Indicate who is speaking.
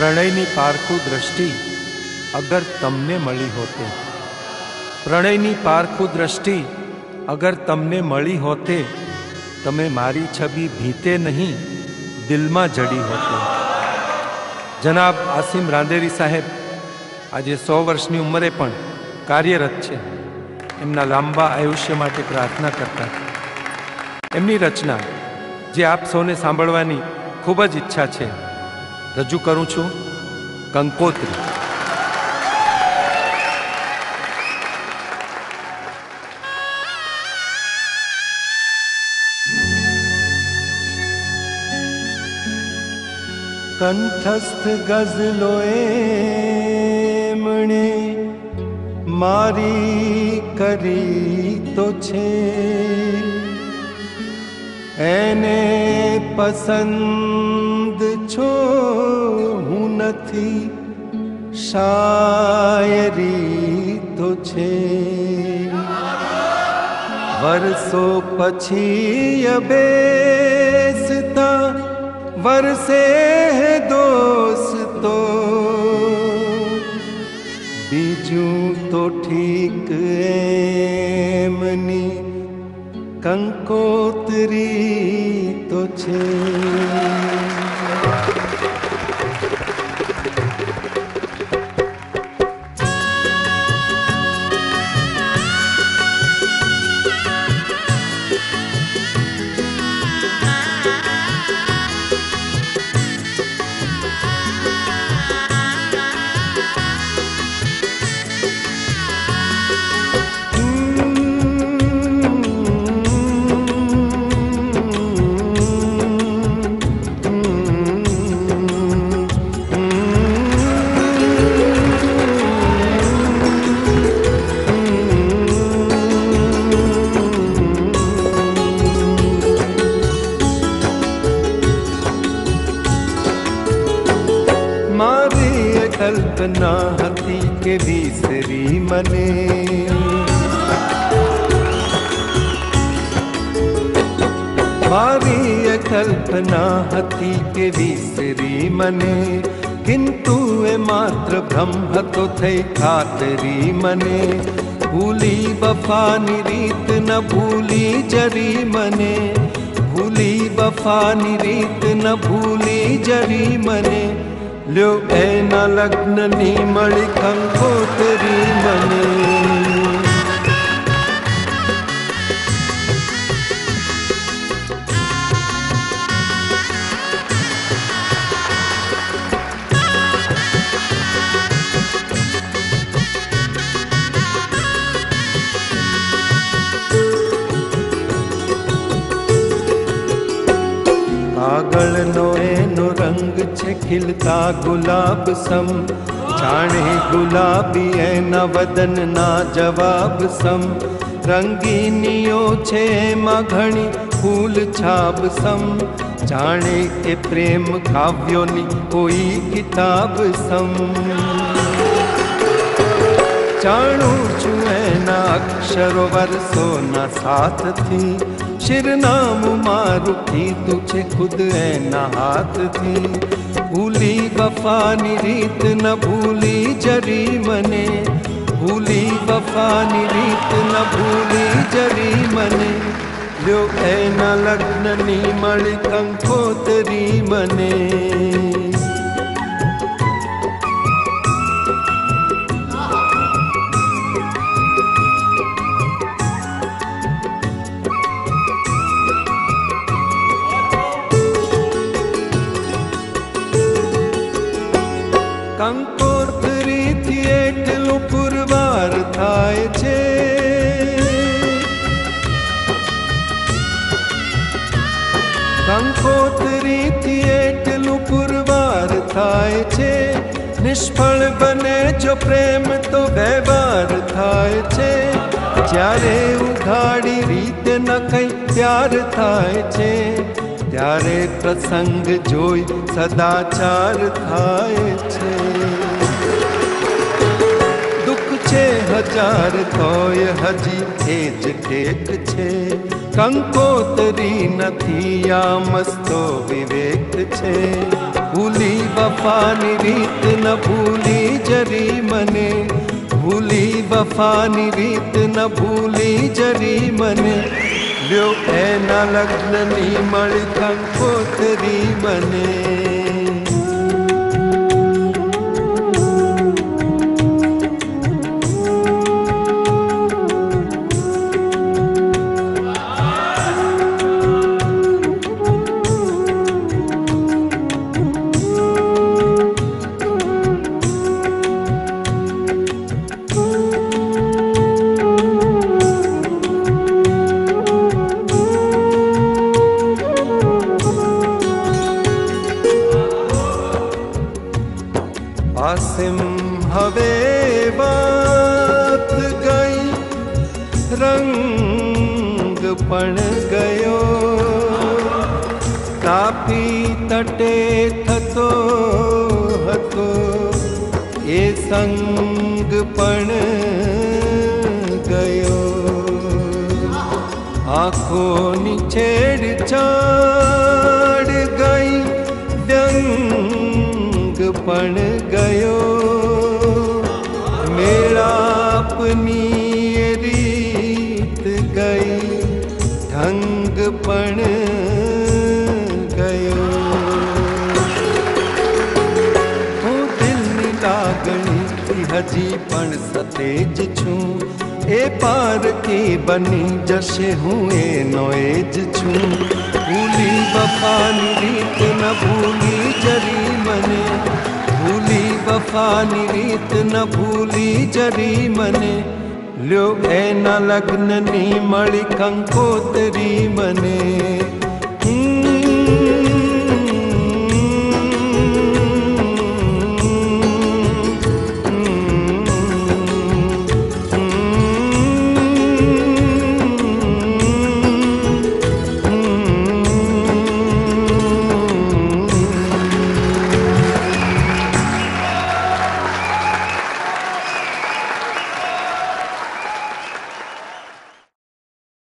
Speaker 1: પ્રણયની પારખું દ્રષ્ટિ અગર તમને મળી હોતે, પ્રણયની પારખું દ્રષ્ટિ અગર તમને મળી હોતે, તમે મારી છબી ભીતે નહીં દિલમાં જડી હોતે. જનાબ આસિમ રાંદેરી સાહેબ આજે 100 વર્ષની ઉંમરે પણ કાર્યરત છે. એમના લાંબા આયુષ્ય માટે પ્રાર્થના કરતા. એમની રચના જે આપ સૌને સાંભળવાની ખૂબ જ ઈચ્છા છે, રજૂ કરું છું કંકોત્રી. કંઠસ્થ ગઝલોએ મણે મારી કરી તો છે, એને પસંદ છો હું નથી, શાયરી તો છે. વર્ષો પછી અભેસતા વરસે દોસ્તો, બીજું તો ઠીક એમની કંકોત્રી તો છે. કલ્પના હતી કે વિસરી મને, મારી કલ્પના હતી કે વિસરી મને, કિંતુ એ માત્ર ભ્રમ હતો થઈ ખાતરી મને. ભૂલી વફાની રીત ન ભૂલી જરી મને, ભૂલી વફાની રીત ન ભૂલી જરી મને. લ્યો એના લગ્નની મળી કંકોત્રી મને. કાગળનો એનો રંગ છે ખીલતા ગુલાબ સમ, જાણે ગુલાબી એના વદનના જવાબ સમ. રંગીનીઓ છે એમાં ઘણી ફૂલ છાપ સમ, જાણે કે પ્રેમ કાવ્યોની કોઈ કિતાબ સમ. જાણું છું એના અક્ષરો વર્ષોના સાથથી, શિરનામું મારું કીધું છે ખુદ એના હાથથી. ભૂલી વફાની રીત ન ભૂલી જરી મને, ભૂલી વફાની રીત ન ભૂલી જરી મને. લ્યો એના લગ્નની મળી કંકોત્રી મને. કંકોત્રીથી એટલું પુરવાર થાય છે, કંકોત્રીથી એટલું પુરવાર થાય છે. નિષ્ફળ બને જો પ્રેમ તો વ્યવહાર થાય છે, જ્યારે ઉઘાડી રીતે ન કઈ પ્યાર થાય છે, ત્યારે પ્રસંગ જોઈ સદાચાર થાય છે. દુઃખ છે હજાર તોય હજી એ જ ઠેક છે, કંકોત્રી નથી આ મસ્તો વિવેક છે. ભૂલી વફા वफानी रीत न भूली जरी मने, भूली वफानी रीत न भूली जरी मने, ल्यो एना लग्ननी मळी कंकोतरी मने। आसिम हवे बात गई, रंग पण गयो, तापी तटे थतो हतो, ए संग पण गयो। आँखों छेड़छाड़ गई, व्यंग पण गयो, मेलापनी रीत गई, ढंग पण गयो। हूँ दिलनी लागणी थी हजी पण सतेज छूं, ए पार की बनी जशे हूँ ए नोएज छूं। भूली वफानी रीत न भूली जरी मने, भूली वफानी रीत न भूली जरी मने, ल्यो एना लग्ननी मळी कंकोतरी मने।